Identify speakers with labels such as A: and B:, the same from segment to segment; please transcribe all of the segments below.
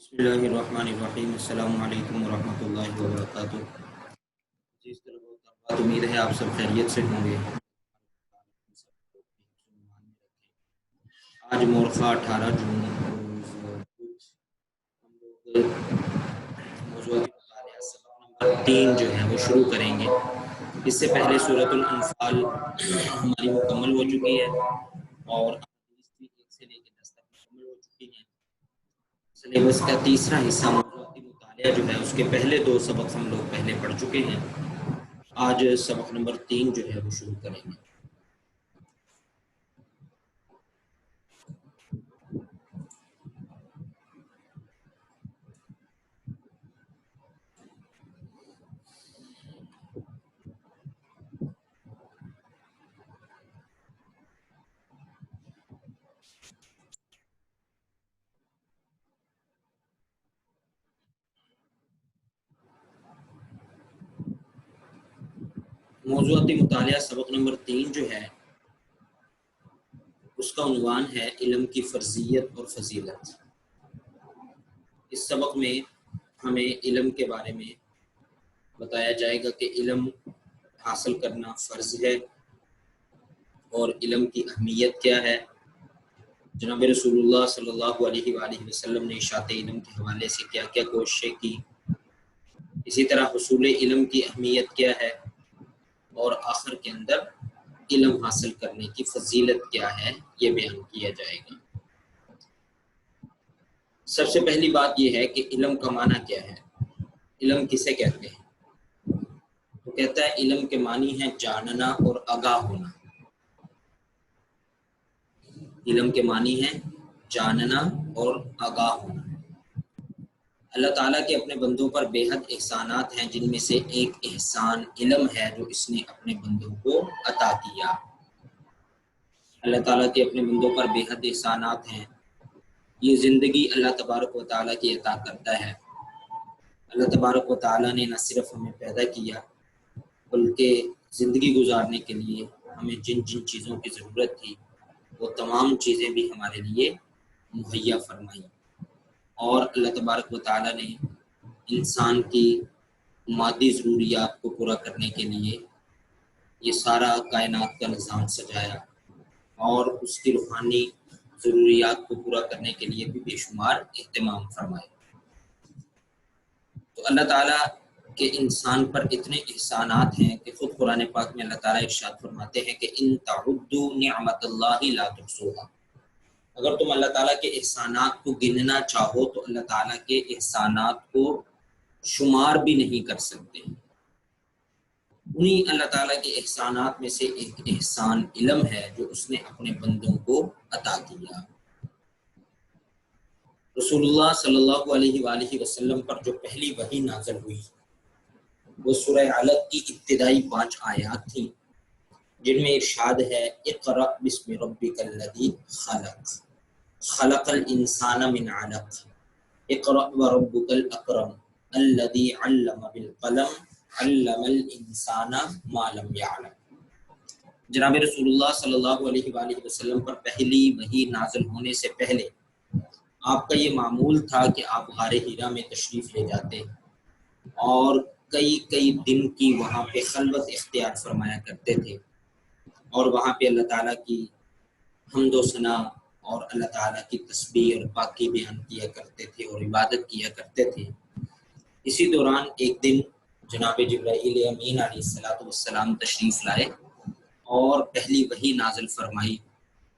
A: بسم اللہ الرحمن الرحیم۔ السلام علیکم ورحمۃ اللہ وبرکاتہ۔ عزیز طلباء و طالبات، امید ہے آپ سب خیریت سے ہوں گے۔ آج مورخہ 18 جون روز بدھ، ہم لوگ موضوع مطالعہ سبق نمبر 3 جو ہے وہ شروع کریں گے۔ اس سے پہلے سورۃ الانفال ہماری مکمل ہو چکی ہے اور احادیث بھی 1 سے لے کے 10 تک مکمل ہو چکی ہیں۔ سلیبس کا تیسرا حصہ موضوعاتی مطالعہ جو ہے اس کے پہلے 2 سبق ہم لوگ پہلے پڑھ چکے ہیں۔ آج سبق نمبر 3 جو ہے وہ شروع کریں گے۔ موضوعاتی مطالعہ سبق نمبر 3 جو ہے اس کا عنوان ہے علم کی فرضیت اور فضیلت۔ اس سبق میں ہمیں علم کے بارے میں بتایا جائے گا کہ علم حاصل کرنا فرض ہے اور علم کی اہمیت کیا ہے۔ جناب رسول اللہ صلی اللہ علیہ وآلہ وسلم نے اشاعت علم کے حوالے سے کیا کیا کوششیں کی، اسی طرح حصول علم کی اہمیت کیا ہے، اور آخر کے اندر علم حاصل کرنے کی فضیلت کیا ہے یہ بیان کیا جائے گا۔ سب سے پہلی بات یہ ہے کہ علم کا معنی کیا ہے، علم کسے کہتے ہیں؟ تو کہتا ہے علم کے معنی ہے جاننا اور آگاہ ہونا۔ علم کے معنی ہے جاننا اور آگاہ ہونا۔ اللہ تعالیٰ کے اپنے بندوں پر بے حد احسانات ہیں، جن میں سے ایک احسان علم ہے جو اس نے اپنے بندوں کو عطا کیا۔ اللہ تعالیٰ کے اپنے بندوں پر بے حد احسانات ہیں۔ یہ زندگی اللہ تبارک و تعالیٰ کی عطا کرتا ہے۔ اللہ تبارک و تعالیٰ نے نہ صرف ہمیں پیدا کیا بلکہ زندگی گزارنے کے لیے ہمیں جن جن چیزوں کی ضرورت تھی وہ تمام چیزیں بھی ہمارے لیے مہیا فرمائیں، اور اللہ تبارک و تعالیٰ نے انسان کی مادی ضروریات کو پورا کرنے کے لیے یہ سارا کائنات کا نظام سجایا، اور اس کی روحانی ضروریات کو پورا کرنے کے لیے بھی بے شمار اہتمام فرمائے۔ تو اللہ تعالیٰ کے انسان پر اتنے احسانات ہیں کہ خود قرآن پاک میں اللہ تعالیٰ ارشاد فرماتے ہیں کہ ان تعدوا نعمت اللہ لا تحصوها۔ اگر تم اللہ تعالیٰ کے احسانات کو گننا چاہو تو اللہ تعالیٰ کے احسانات کو شمار بھی نہیں کر سکتے۔ انہیں اللہ تعالیٰ کے احسانات میں سے ایک احسان علم ہے جو اس نے اپنے بندوں کو عطا کیا۔ رسول اللہ صلی اللہ علیہ وآلہ وسلم پر جو پہلی وحی نازل ہوئی وہ سورہ علق کی ابتدائی 5 آیات تھیں، جن میں ارشاد ہے اقرأ بسم ربک الذی خلق خلق الانسان من علق اقرأ وربک الاکرم الذی علم بالقلم علم الانسان ما لم یعلم۔ جناب رسول اللہ صلی اللہ علیہ وآلہ وسلم پر پہلی وحی نازل ہونے سے پہلے آپ کا یہ معمول تھا کہ آپ غار حرا میں تشریف لے جاتے اور کئی دن کی وہاں پہ خلوت اختیار فرمایا کرتے تھے، اور وہاں پہ اللہ تعالیٰ کی حمد و ثنا اور اللہ تعالیٰ کی تسبیح اور پاکی بیان کیا کرتے تھے اور عبادت کیا کرتے تھے۔ اسی دوران ایک دن جناب جبرائیل امین علیہ السلام تشریف لائے اور پہلی وحی نازل فرمائی،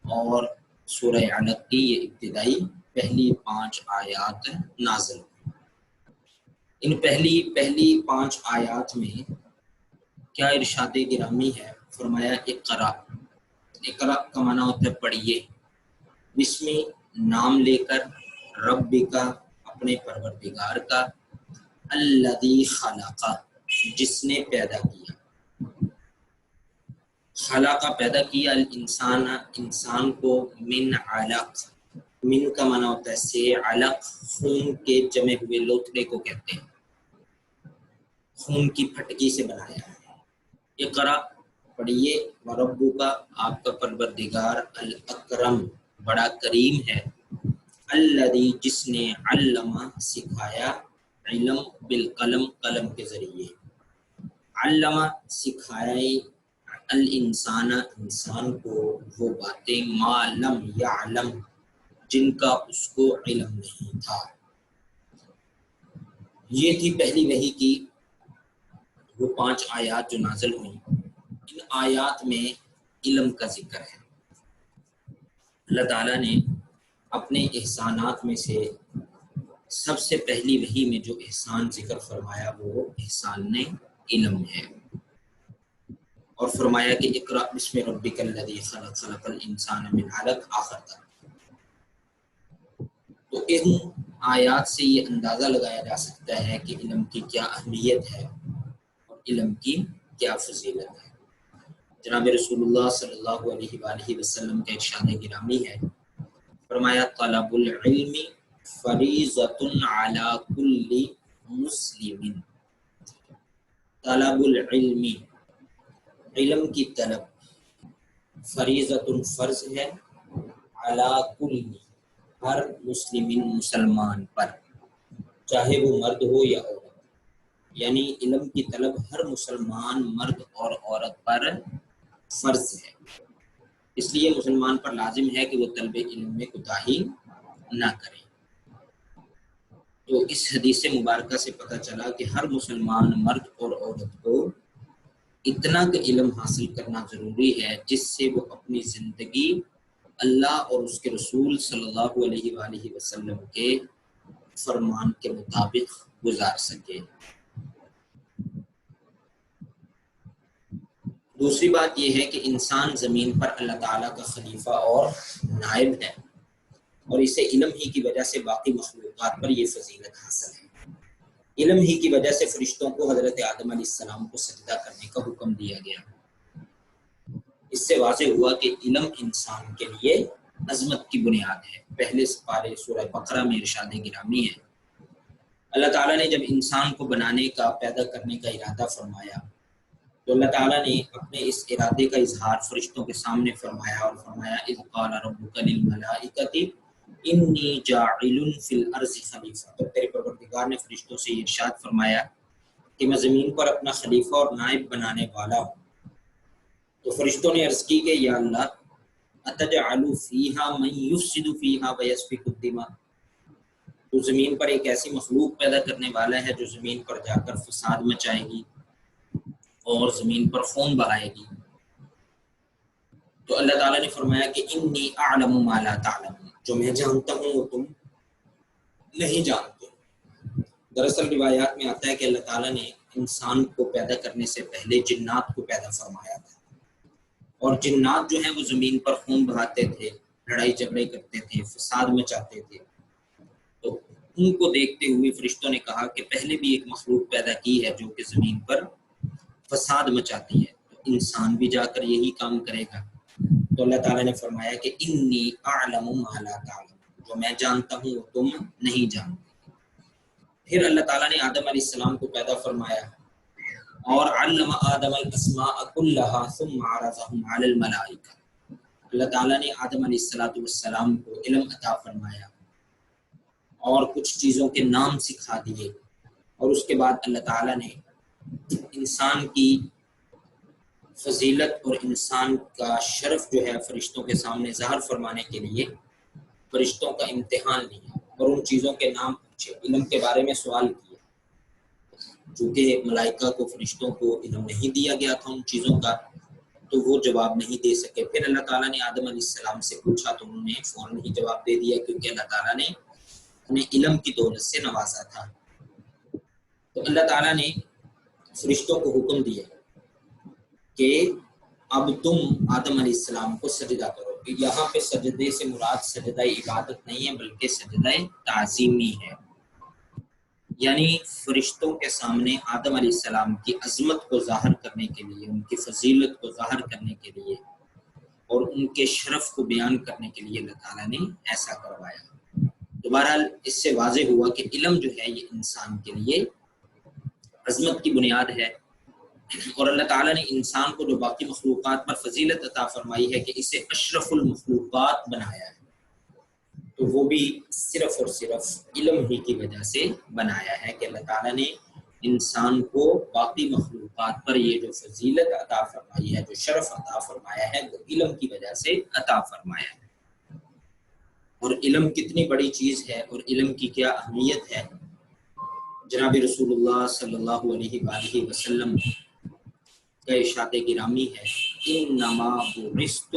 A: اور سورہ علق کی یہ ابتدائی پہلی 5 آیات نازل ہوئی۔ ان پہلی 5 آیات میں کیا ارشاد گرامی ہے، فرمایا اقرا۔ اقرا کا معنی ہوتا ہے پڑھیے، بسم نام لے کر، رب کا اپنے پروردگار کا، الذی خلق جس نے پیدا کیا، خلق پیدا کیا، الانسان انسان کو، من علق، من کا معنی ہوتا ہے سے، علق خون کے جمے ہوئے لوتھڑے کو کہتے ہیں، خون کی پھٹکی سے بنایا ہے۔ اقرا پڑھیے، وربک آپ کا پروردگار، الاکرم بڑا کریم ہے، الذی جس نے علم سکھایا علم بالقلم قلم کے ذریعے علم سکھایا الانسان انسان کو وہ باتیں ما لم یعلم جن کا اس کو علم نہیں تھا۔ یہ تھی پہلی وحی کی وہ 5 آیات جو نازل ہوئیں۔ ان آیات میں علم کا ذکر ہے۔ اللہ تعالیٰ نے اپنے احسانات میں سے سب سے پہلی وحی میں جو احسان ذکر فرمایا وہ احسان علم ہے، اور فرمایا کہ اقرأ بسم ربک الذی خلق خلق الانسان من علق آخر تک۔ تو ان آیات سے یہ اندازہ لگایا جا سکتا ہے کہ علم کی کیا اہمیت ہے اور علم کی کیا فضیلت ہے۔ جناب رسول اللہ صلی اللہ علیہ وآلہ وسلم کا ارشاد گرامی ہے، فرمایا طلب العلم فریضۃ علی کل مسلم۔ طلب العلم علم کی طلب فریضۃ فرض ہے علی کل ہر مسلم مسلمان پر، چاہے وہ مرد ہو یا عورت، یعنی علم کی طلب ہر مسلمان مرد اور عورت پر فرض ہے۔ اس لیے مسلمان پر لازم ہے کہ وہ طلب علم میں کوتاہی نہ کرے۔ تو اس حدیث مبارکہ سے پتہ چلا کہ ہر مسلمان مرد اور عورت کو اتنا کا علم حاصل کرنا ضروری ہے جس سے وہ اپنی زندگی اللہ اور اس کے رسول صلی اللہ علیہ وآلہ وسلم کے فرمان کے مطابق گزار سکے۔ دوسری بات یہ ہے کہ انسان زمین پر اللہ تعالیٰ کا خلیفہ اور نائب ہے، اور اسے علم ہی کی وجہ سے باقی مخلوقات پر یہ فضیلت حاصل ہے۔ علم ہی کی وجہ سے فرشتوں کو حضرت آدم علیہ السلام کو سجدہ کرنے کا حکم دیا گیا۔ اس سے واضح ہوا کہ علم انسان کے لیے عظمت کی بنیاد ہے۔ پہلے سپارے سورہ بقرہ میں ارشاد گرامی ہے، اللہ تعالیٰ نے جب انسان کو بنانے کا پیدا کرنے کا ارادہ فرمایا تو اللہ تعالیٰ نے اپنے اس ارادے کا اظہار فرشتوں کے سامنے فرمایا، اور فرمایا اذ قال ربک للملائکۃ انی جاعل فی الارض خلیفہ۔ تو تیرے پروردگار نے فرشتوں سے یہ ارشاد فرمایا کہ میں زمین پر اپنا خلیفہ اور نائب بنانے والا ہوں۔ تو فرشتوں نے عرض کی کہ یا اللہ اتجعل فیہا من یفسد فیہا ویسفک الدماء، تو زمین پر ایک ایسی مخلوق پیدا کرنے والا ہے جو زمین پر جا کر فساد مچائے گی اور زمین پر خون بہائے گی۔ تو اللہ تعالیٰ نے فرمایا کہ انی اعلم ما لا تعلمون، جو میں جانتا ہوں وہ تم نہیں جانتے۔ دراصل روایات میں آتا ہے کہ اللہ تعالیٰ نے انسان کو پیدا کرنے سے پہلے جنات کو پیدا فرمایا تھا، اور جنات جو ہیں وہ زمین پر خون بہاتے تھے، لڑائی جھگڑے کرتے تھے، فساد مچاتے تھے۔ تو ان کو دیکھتے ہوئے فرشتوں نے کہا کہ پہلے بھی ایک مخلوق پیدا کی ہے جو کہ زمین پر فساد مچاتی ہے، تو انسان بھی جا کر یہی کام کرے گا۔ تو اللہ تعالیٰ نے فرمایا کہ انی اعلم ما لا تعلم، جو میں جانتا ہوں وہ تم نہیں جانتے۔ پھر اللہ تعالیٰ نے آدم علیہ السلام کو پیدا فرمایا اور علم آدم الاسماء كلها ثم عرضهم على الملائکہ، اللہ تعالیٰ نے آدم علیہ السلام کو علم عطا فرمایا اور کچھ چیزوں کے نام سکھا دیے، اور اس کے بعد اللہ تعالیٰ نے انسان کی فضیلت اور انسان کا شرف جو ہے فرشتوں کے سامنے ظاہر فرمانے کے لیے فرشتوں کا امتحان لیا اور ان چیزوں کے نام پوچھے، علم کے بارے میں سوال کیا۔ چونکہ ملائکہ کو فرشتوں کو علم نہیں دیا گیا تھا ان چیزوں کا، تو وہ جواب نہیں دے سکے۔ پھر اللہ تعالیٰ نے آدم علیہ السلام سے پوچھا تو انہوں نے فوراً ہی جواب دے دیا، کیونکہ اللہ تعالیٰ نے انہیں علم کی دولت سے نوازا تھا۔ تو اللہ تعالیٰ نے فرشتوں کو حکم دیا کہ اب تم آدم علیہ السلام کو سجدہ کرو۔ یہاں پہ سجدے سے مراد سجدہ عبادت نہیں ہے بلکہ سجدہ تعظیمی ہے، یعنی فرشتوں کے سامنے آدم علیہ السلام کی عظمت کو ظاہر کرنے کے لیے، ان کی فضیلت کو ظاہر کرنے کے لیے اور ان کے شرف کو بیان کرنے کے لیے اللہ تعالیٰ نے ایسا کروایا۔ تو بہرحال اس سے واضح ہوا کہ علم جو ہے یہ انسان کے لیے عظمت کی بنیاد ہے، اور اللہ تعالیٰ نے انسان کو جو باقی مخلوقات پر فضیلت عطا فرمائی ہے کہ اسے اشرف المخلوقات بنایا ہے۔ تو وہ بھی صرف اور صرف علم ہی کی وجہ سے بنایا ہے کہ اللہ تعالیٰ نے انسان کو باقی مخلوقات پر یہ جو فضیلت عطا فرمائی ہے، جو شرف عطا فرمایا ہے، وہ علم کی وجہ سے عطا فرمایا ہے۔ اور علم کتنی بڑی چیز ہے اور علم کی کیا اہمیت ہے، جناب رسول اللہ صلی اللہ علیہ وآلہ وسلم کا ارشاد گرامی ہے، انما بعثت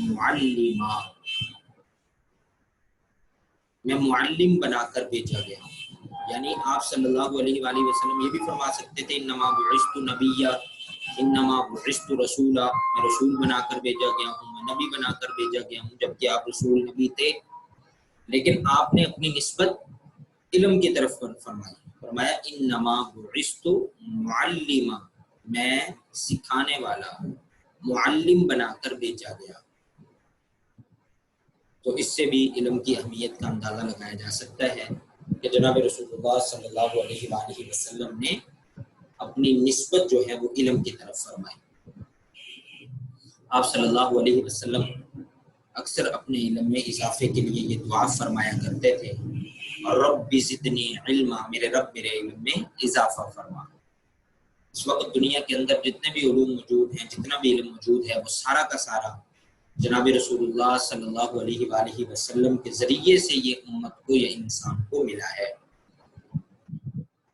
A: معلما، میں معلم بنا کر بھیجا گیا ہوں۔ یعنی آپ صلی اللہ علیہ وآلہ وسلم یہ بھی فرما سکتے تھے انما بعثت نبیا، انما بعثت رسولا، میں رسول بنا کر بھیجا گیا ہوں، میں نبی بنا کر بھیجا گیا ہوں، جبکہ آپ رسول نبی تھے، لیکن آپ نے اپنی نسبت علم کی طرف فرمایا انما بعثت معلما، میں سکھانے والا معلم بنا کر بھیجا گیا۔ تو اس سے بھی علم کی اہمیت کا اندازہ لگایا جا سکتا ہے کہ جناب رسول اللہ صلی اللہ علیہ وآلہ وسلم نے اپنی نسبت جو ہے وہ علم کی طرف فرمائی۔ آپ صلی اللہ علیہ وسلم اکثر اپنے علم میں اضافے کے لیے یہ دعا فرمایا کرتے تھے، رب زدنی علما، میرے رب میرے علم میں اضافہ فرما۔ اس وقت دنیا کے اندر جتنے بھی علوم موجود ہیں، جتنا بھی علم موجود ہے، وہ سارا کا سارا جناب رسول اللہ صلی اللہ علیہ وآلہ وسلم کے ذریعے سے یہ امت کو یا انسان کو ملا ہے۔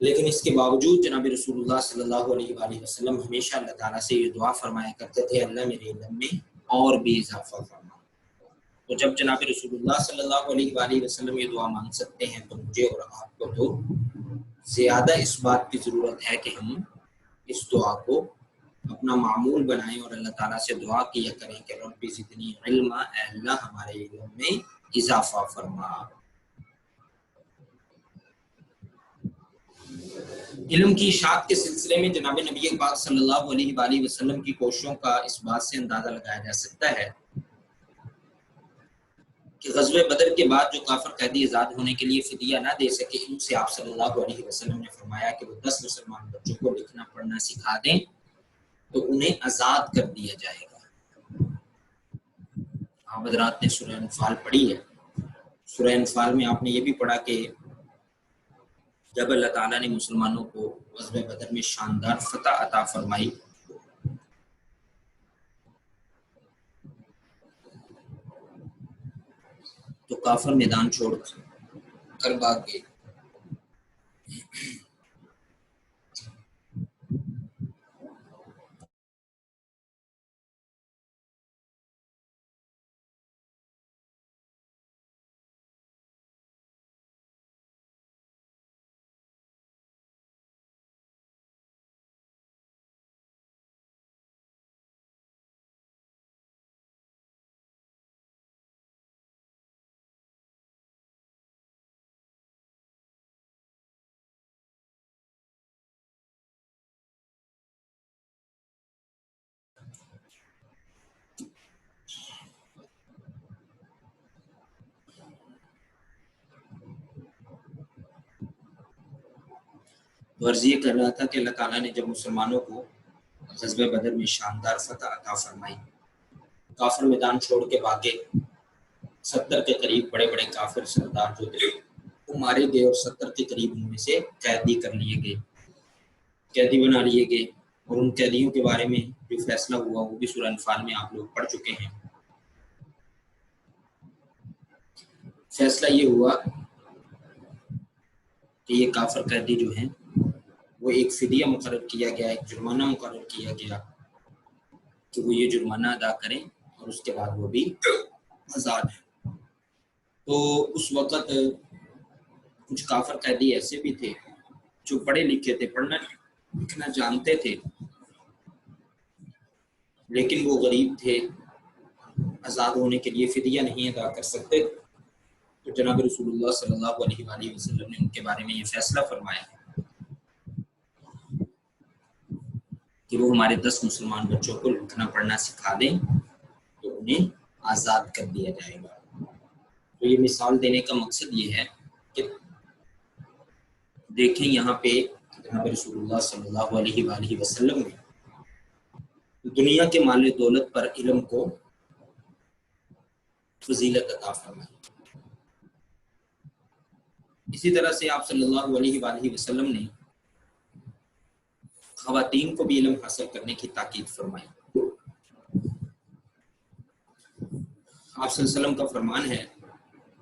A: لیکن اس کے باوجود جناب رسول اللہ صلی اللہ علیہ وآلہ وسلم ہمیشہ اللہ تعالیٰ سے یہ دعا فرمایا کرتے تھے، اللہ میرے علم میں اور بھی اضافہ فرما۔ تو جب جناب رسول اللہ صلی اللہ علیہ وآلہ وسلم یہ دعا مانگ سکتے ہیں تو مجھے اور آپ کو تو زیادہ اس بات کی ضرورت ہے کہ ہم اس دعا کو اپنا معمول بنائیں اور اللہ تعالیٰ سے دعا کیا کریں کہ رب زدنی علما، اے اللہ ہمارے علم میں اضافہ فرما۔ علم کی اشاعت کے سلسلے میں جناب نبی پاک صلی اللہ علیہ وآلہ وسلم کی کوششوں کا اس بات سے اندازہ لگایا جا سکتا ہے کہ غزوہ بدر کے بعد جو کافر قیدی آزاد ہونے کے لیے فدیہ نہ دے سکے، ان سے آپ صلی اللہ علیہ وسلم نے فرمایا کہ وہ 10 مسلمان بچوں کو لکھنا پڑھنا سکھا دیں تو انہیں آزاد کر دیا جائے گا۔ آپ حضرات نے سورہ انفال پڑھی ہے، سورہ انفال میں آپ نے یہ بھی پڑھا کہ جب اللہ تعالیٰ نے مسلمانوں کو غزوہ بدر میں شاندار فتح عطا فرمائی تو کافر میدان چھوڑ کر بھاگ گئے۔ غرض یہ کر رہا تھا کہ اللہ تعالیٰ نے جب مسلمانوں کو غزوہ بدر میں شاندار فتح عطا فرمائی، کافر میدان چھوڑ کے بھاگے، 70 کے قریب بڑے بڑے کافر سردار جو تھے وہ مارے گئے اور 70 کے قریب ان میں سے قیدی کر لیے گئے، قیدی بنا لیے گئے۔ اور ان قیدیوں کے بارے میں جو فیصلہ ہوا وہ بھی سورہ انفال میں آپ لوگ پڑھ چکے ہیں۔ فیصلہ یہ ہوا کہ یہ کافر قیدی جو ہیں وہ ایک فدیہ مقرر کیا گیا، ایک جرمانہ مقرر کیا گیا کہ وہ یہ جرمانہ ادا کریں اور اس کے بعد وہ بھی آزاد ہیں۔ تو اس وقت کچھ کافر قیدی ایسے بھی تھے جو پڑھے لکھے تھے، پڑھنا لکھنا جانتے تھے، لیکن وہ غریب تھے، آزاد ہونے کے لیے فدیہ نہیں ادا کر سکتے۔ تو جناب رسول اللہ صلی اللہ علیہ وآلہ وسلم نے ان کے بارے میں یہ فیصلہ فرمایا کہ وہ ہمارے 10 مسلمان بچوں کو لکھنا پڑھنا سکھا دیں تو انہیں آزاد کر دیا جائے گا۔ تو یہ مثال دینے کا مقصد یہ ہے کہ دیکھیں یہاں پہ جناب رسول اللہ صلی اللہ علیہ وآلہ وسلم نے دنیا کے مال دولت پر علم کو فضیلت عطا فرمائی۔ اسی طرح سے آپ صلی اللہ علیہ وآلہ وسلم نے خواتین کو بھی علم حاصل کرنے کی تاکید فرمائی۔ آپ صلی اللہ علیہ وسلم کا فرمان ہے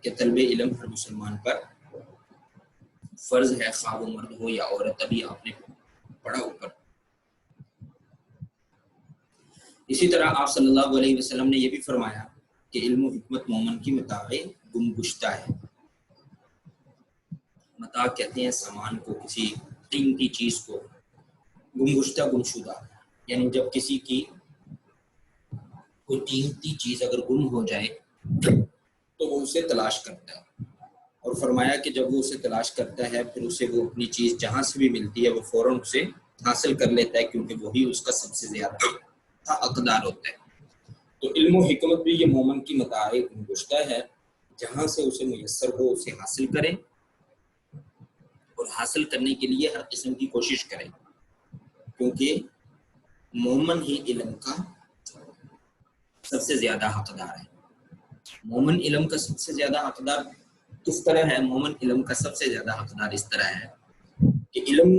A: کہ طلب علم ہر مسلمان پر فرض ہے، خواہ وہ مرد ہو یا عورت، ابھی آپ نے پڑھا اوپر۔ اسی طرح آپ صلی اللہ علیہ وسلم نے یہ بھی فرمایا کہ علم و حکمت مومن کی متاع گم گشتہ ہے۔ متاع کہتے ہیں سامان کو، کسی قیمتی چیز کو، گم گشتہ گمشدہ، یعنی جب کسی کی کوئی قیمتی چیز اگر گم ہو جائے تو وہ اسے تلاش کرتا ہے، اور فرمایا کہ جب وہ اسے تلاش کرتا ہے پھر اسے وہ اپنی چیز جہاں سے بھی ملتی ہے وہ فوراً اسے حاصل کر لیتا ہے، کیونکہ وہی اس کا سب سے زیادہ حقدار ہوتا ہے۔ تو علم و حکمت بھی یہ مومن کی متاع گم گشتہ ہے، جہاں سے اسے میسر ہو اسے حاصل کرے، اور حاصل کرنے کے لیے ہر قسم کی کوشش کرے، کیونکہ مومن ہی علم کا سب سے زیادہ حقدار ہے۔ مومن علم کا سب سے زیادہ حقدار کس طرح ہے؟ مومن علم کا سب سے زیادہ حقدار اس طرح ہے کہ علم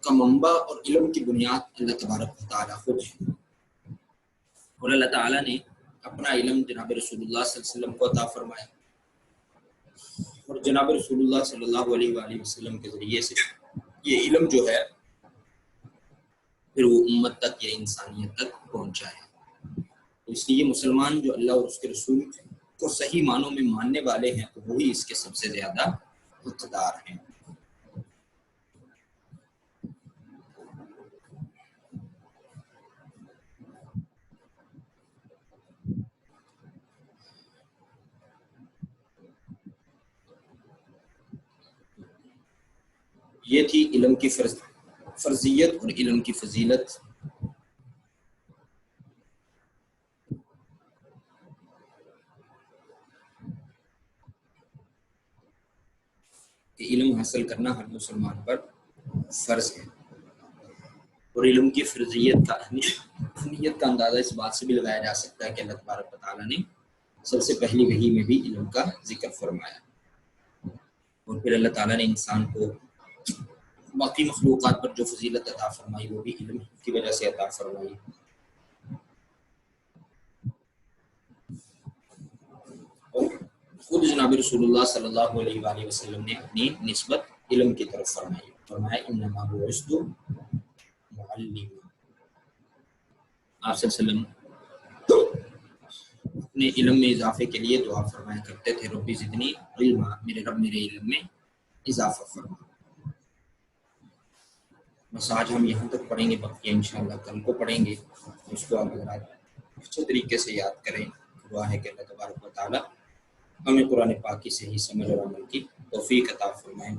A: کا منبع اور علم کی بنیاد اللہ تبارک و تعالیٰ خود ہے، اور اللہ تعالیٰ نے اپنا علم جناب رسول اللہ صلی اللہ علیہ وسلم کو عطا فرمایا، اور جناب رسول اللہ صلی اللہ علیہ وآلہ وسلم کے ذریعے سے یہ علم جو ہے پھر وہ امت تک یا انسانیت تک پہنچا ہے۔ اس لیے مسلمان جو اللہ اور اس کے رسول کو صحیح معنوں میں ماننے والے ہیں تو وہی اس کے سب سے زیادہ حقدار ہیں۔ یہ تھی علم کی فرضیت اور علم کی فضیلت۔ کہ علم حاصل کرنا ہر مسلمان پر فرض ہے، اور علم کی فرضیت کا اہمیت کا اندازہ اس بات سے بھی لگایا جا سکتا ہے کہ اللہ تبارک و تعالیٰ نے سب سے پہلی وحی میں بھی علم کا ذکر فرمایا، اور پھر اللہ تعالیٰ نے انسان کو باقی مخلوقات پر جو فضیلت عطا فرمائی وہ بھی علم کی وجہ سے عطا فرمائی۔ اور خود جناب رسول اللہ صلی اللہ علیہ وآلہ وسلم نے اپنی نسبت علم کی طرف فرمائی، فرمایا انما بعثت معلما۔ آپ صلی اللہ علیہ وسلم اپنے علم میں اضافے کے لیے دعا فرمایا کرتے تھے، ربی زدنی علما، میرے رب میرے علم میں اضافہ فرما۔ بس آج ہم یہاں تک پڑھیں گے، باقی انشاءاللہ کل کو پڑھیں گے، اس کو آپ اچھے طریقے سے یاد کریں۔ دعا ہے کہ اللہ تبارک و تعالیٰ ہمیں قرآن پاک کی صحیح سمجھ اور عمل کی توفیق عطا فرمائے۔